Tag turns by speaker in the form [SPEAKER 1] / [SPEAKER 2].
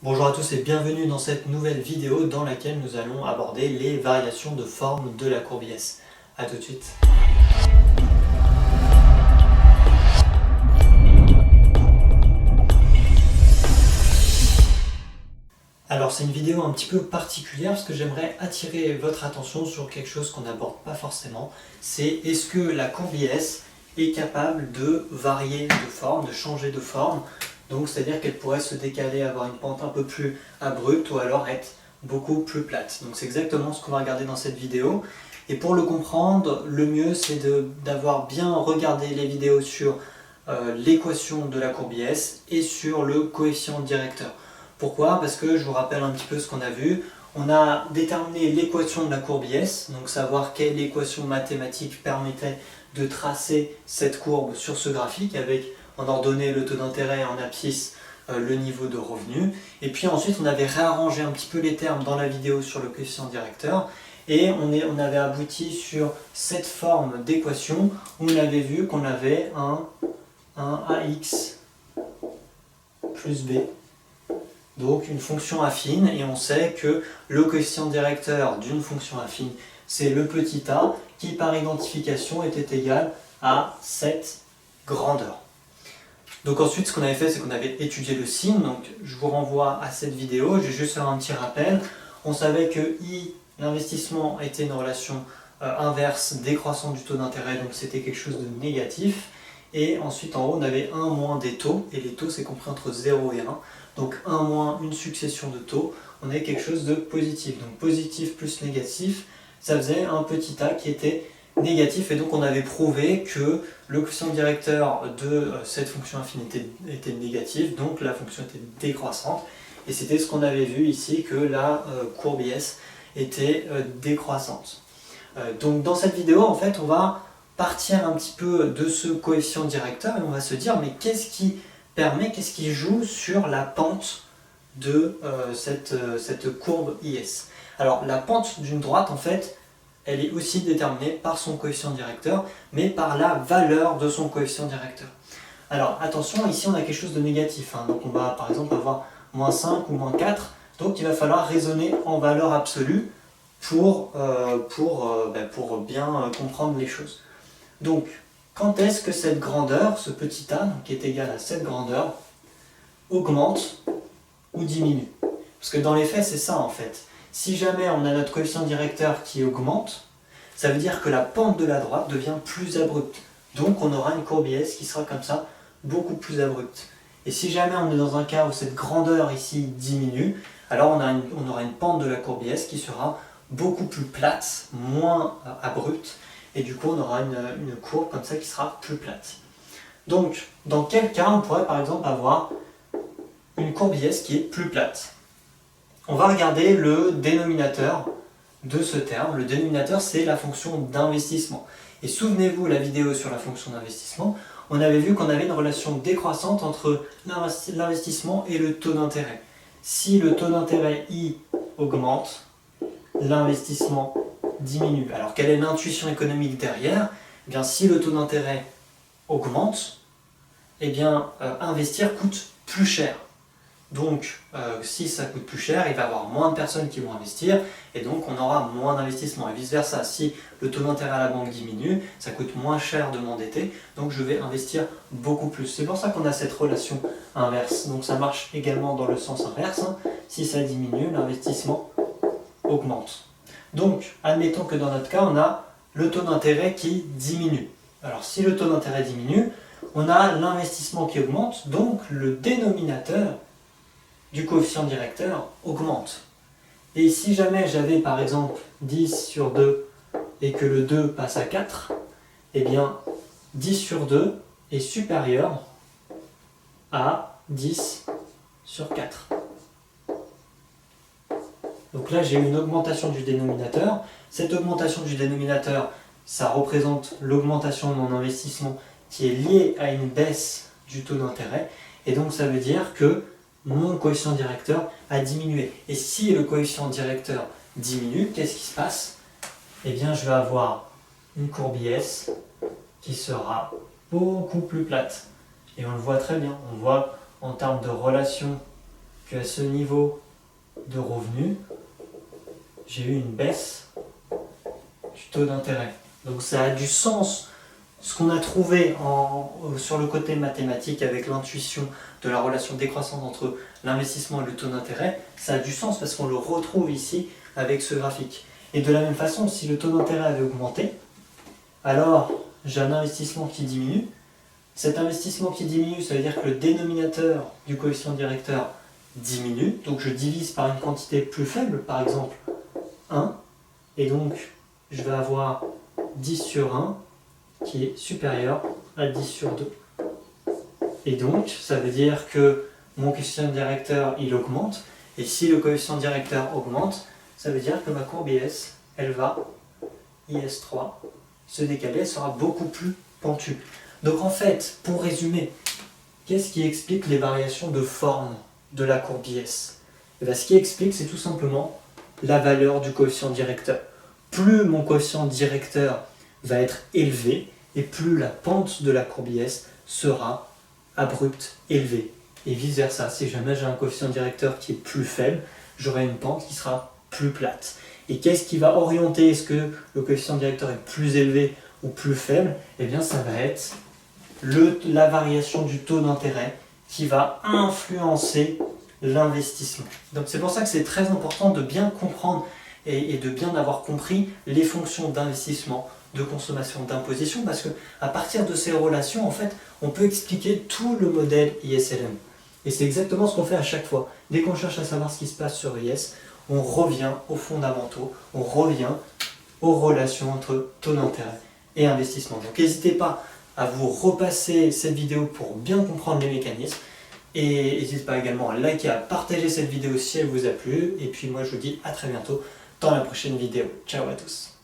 [SPEAKER 1] Bonjour à tous et bienvenue dans cette nouvelle vidéo dans laquelle nous allons aborder les variations de forme de la courbe IS. A tout de suite. Alors c'est une vidéo un petit peu particulière parce que j'aimerais attirer votre attention sur quelque chose qu'on n'aborde pas forcément. C'est est-ce que la courbe IS est capable de varier de forme, de changer de forme. Donc c'est-à-dire qu'elle pourrait se décaler, avoir une pente un peu plus abrupte ou alors être beaucoup plus plate. Donc c'est exactement ce qu'on va regarder dans cette vidéo. Et pour le comprendre, le mieux c'est d'avoir bien regardé les vidéos sur l'équation de la courbe IS et sur le coefficient directeur. Pourquoi? Parce que je vous rappelle un petit peu ce qu'on a vu. On a déterminé l'équation de la courbe IS, donc savoir quelle équation mathématique permettait de tracer cette courbe sur ce graphique avec en ordonnée le taux d'intérêt et en abscisse le niveau de revenu. Et puis ensuite on avait réarrangé un petit peu les termes dans la vidéo sur le coefficient directeur et on avait abouti sur cette forme d'équation où on avait vu qu'on avait un AX plus B. Donc une fonction affine, et on sait que le coefficient directeur d'une fonction affine, c'est le petit a, qui par identification était égal à cette grandeur. Donc ensuite, ce qu'on avait fait, c'est qu'on avait étudié le signe, donc je vous renvoie à cette vidéo, je vais juste faire un petit rappel. On savait que I, l'investissement, était une relation inverse décroissante du taux d'intérêt, donc c'était quelque chose de négatif. Et ensuite, en haut, on avait 1 moins des taux, et les taux, c'est compris entre 0 et 1. Donc 1 moins une succession de taux, on a quelque chose de positif. Donc positif plus négatif, ça faisait un petit a qui était négatif, et donc on avait prouvé que le coefficient directeur de cette fonction affine était négatif, donc la fonction était décroissante. Et c'était ce qu'on avait vu ici, que la courbe IS était décroissante. Donc dans cette vidéo, en fait, on va partir un petit peu de ce coefficient directeur et on va se dire, mais qu'est-ce qui joue sur la pente de cette courbe IS? Alors la pente d'une droite, en fait, elle est aussi déterminée par son coefficient directeur, mais par la valeur de son coefficient directeur. Alors attention, ici on a quelque chose de négatif, hein. Donc on va par exemple avoir moins 5 ou moins 4, donc il va falloir raisonner en valeur absolue pour bien comprendre les choses. Donc, quand est-ce que cette grandeur, ce petit a, donc, qui est égal à cette grandeur, augmente ou diminue? Parce que dans les faits, c'est ça en fait. Si jamais on a notre coefficient directeur qui augmente, ça veut dire que la pente de la droite devient plus abrupte. Donc on aura une courbe IS qui sera comme ça, beaucoup plus abrupte. Et si jamais on est dans un cas où cette grandeur ici diminue, alors on aura une pente de la courbe IS qui sera beaucoup plus plate, moins abrupte, et du coup on aura une courbe comme ça qui sera plus plate. Donc dans quel cas on pourrait par exemple avoir une courbe IS qui est plus plate? On va regarder le dénominateur de ce terme. Le dénominateur, c'est la fonction d'investissement. Et souvenez-vous, la vidéo sur la fonction d'investissement, on avait vu qu'on avait une relation décroissante entre l'investissement et le taux d'intérêt. Si le taux d'intérêt I augmente, l'investissement diminue. Alors quelle est l'intuition économique derrière? Eh bien, si le taux d'intérêt augmente, eh bien, investir coûte plus cher. Donc, si ça coûte plus cher, il va y avoir moins de personnes qui vont investir, et donc on aura moins d'investissement. Et vice versa, si le taux d'intérêt à la banque diminue, ça coûte moins cher de m'endetter, donc je vais investir beaucoup plus. C'est pour ça qu'on a cette relation inverse. Donc ça marche également dans le sens inverse, hein. Si ça diminue, l'investissement augmente. Donc, admettons que dans notre cas, on a le taux d'intérêt qui diminue. Alors, si le taux d'intérêt diminue, on a l'investissement qui augmente, donc le dénominateur du coefficient directeur augmente. Et si jamais j'avais par exemple 10 sur 2 et que le 2 passe à 4, eh bien 10 sur 2 est supérieur à 10 sur 4. Donc là j'ai une augmentation du dénominateur. Cette augmentation du dénominateur, ça représente l'augmentation de mon investissement qui est liée à une baisse du taux d'intérêt. Et donc ça veut dire que mon coefficient directeur a diminué. Et si le coefficient directeur diminue, qu'est-ce qui se passe? Eh bien, je vais avoir une courbe IS qui sera beaucoup plus plate. Et on le voit très bien. On voit en termes de relation qu'à ce niveau de revenu, j'ai eu une baisse du taux d'intérêt. Donc ça a du sens. Ce qu'on a trouvé sur le côté mathématique avec l'intuition de la relation décroissante entre l'investissement et le taux d'intérêt, ça a du sens parce qu'on le retrouve ici avec ce graphique. Et de la même façon, si le taux d'intérêt avait augmenté, alors j'ai un investissement qui diminue. Cet investissement qui diminue, ça veut dire que le dénominateur du coefficient directeur diminue. Donc je divise par une quantité plus faible, par exemple 1. Et donc je vais avoir 10 sur 1 qui est supérieur à 10 sur 2. Et donc, ça veut dire que mon coefficient directeur, il augmente. Et si le coefficient directeur augmente, ça veut dire que ma courbe IS, elle va, IS3, se décaler, elle sera beaucoup plus pentue. Donc en fait, pour résumer, qu'est-ce qui explique les variations de forme de la courbe IS? Et bien, ce qui explique, c'est tout simplement la valeur du coefficient directeur. Plus mon coefficient directeur va être élevé, et plus la pente de la courbe IS sera abrupte, élevée. Et vice versa, si jamais j'ai un coefficient directeur qui est plus faible, j'aurai une pente qui sera plus plate. Et qu'est-ce qui va orienter, est-ce que le coefficient directeur est plus élevé ou plus faible? Eh bien ça va être la variation du taux d'intérêt qui va influencer l'investissement. Donc c'est pour ça que c'est très important de bien comprendre et de bien avoir compris les fonctions d'investissement, de consommation, d'imposition, parce qu'à partir de ces relations, en fait, on peut expliquer tout le modèle ISLM. Et c'est exactement ce qu'on fait à chaque fois. Dès qu'on cherche à savoir ce qui se passe sur IS, on revient aux fondamentaux, on revient aux relations entre taux d'intérêt et investissement. Donc n'hésitez pas à vous repasser cette vidéo pour bien comprendre les mécanismes. Et n'hésitez pas également à liker, à partager cette vidéo si elle vous a plu. Et puis moi je vous dis à très bientôt dans la prochaine vidéo. Ciao à tous.